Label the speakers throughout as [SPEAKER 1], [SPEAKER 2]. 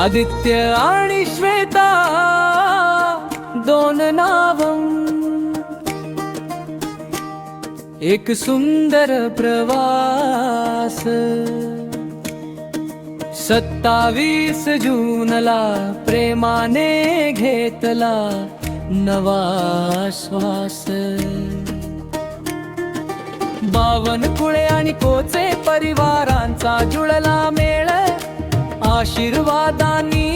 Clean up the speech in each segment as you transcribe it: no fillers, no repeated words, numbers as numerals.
[SPEAKER 1] आदित्य आणि श्वेता दोन नाव, एक सुंदर प्रवास. 27 जूनला प्रेमाने घेतला नवा श्वास. बावनकुळे आणि कोचे परिवारांचा जुळला मेळ, आशीर्वादांनी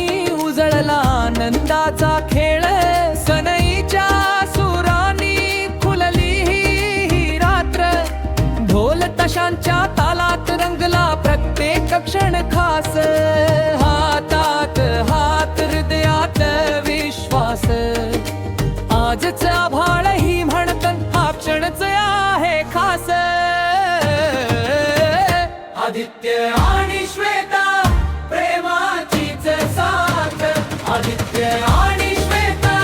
[SPEAKER 1] उजळला आनंदाचा खेळ. सनईच्या सुरांनी खुलली ही रात्र, ढोल ताशांच्या तालात रंगला प्रत्येक क्षण खास. हातात हात, हृदयात विश्वास, आजच आभाळ ही म्हणतं हा क्षणच आहे खास. आदित्य आणि श्वेता प्रेमाचीच साथ, आदित्य आणि श्वेता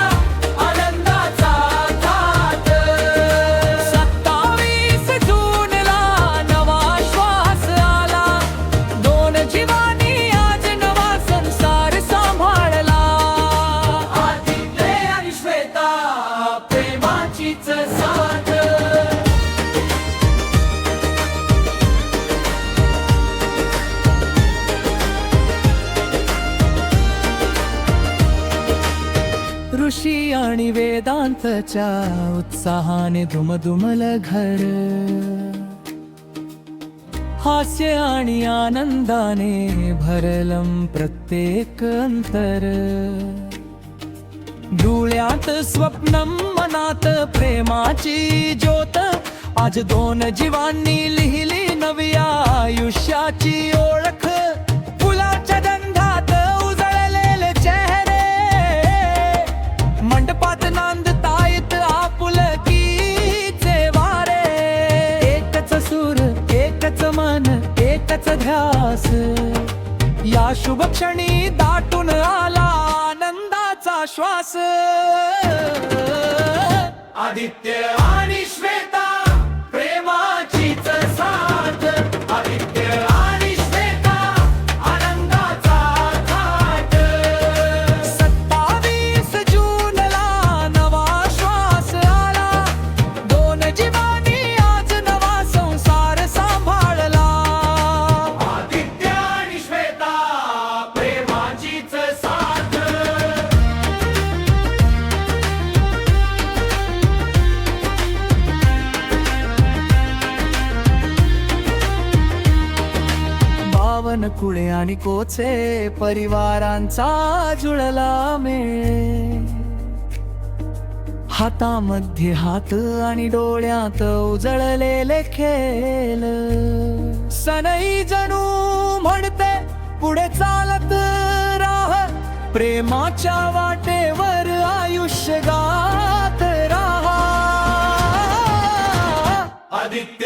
[SPEAKER 1] आनंदाचा थाट. 27 जूनला नवा श्वास आला, दोन जीवांनी आज नवा संसार सांभाळला. आदित्य आणि श्वेता प्रेमाचीच साथ. ऋषी आणि वेदांतच्या उत्साहाने दुमदुमल घर, हास्य आणि आनंदाने भरलं प्रत्येक अंतर. डोळ्यात स्वप्नम, मनात प्रेमाची ज्योत, आज दोन जीवांनी लिहिली नवी आयुष्याची ओळख. फुलाच्या गंधात उजळलेले चेहरे, मंडपात नांदतायत आपुलकीचे वारे. एकच सूर, एकच मन, एकच ध्यास, या शुभ क्षणी दाटून आला आनंदाचा श्वास. आदित्य आणि श्वेता प्रेमाचीच साथ, आदित्य आणि श्वेता आनंदाचा थाट. 27 जूनला नवा श्वास आला, दोन जीवांनी आज नवा संसार सांभाळला. आदित्य आणि श्वेता प्रेमाचीच साथ. बावनकुळे आणि कोचे परिवारांचा जुळला मेळ, हातामध्ये हात आणि डोळ्यात उजळलेले खेळ. सनई जणू म्हणते पुढे चालत राह, प्रेमाच्या वाटेवर आयुष्य गात राहा. आदित्य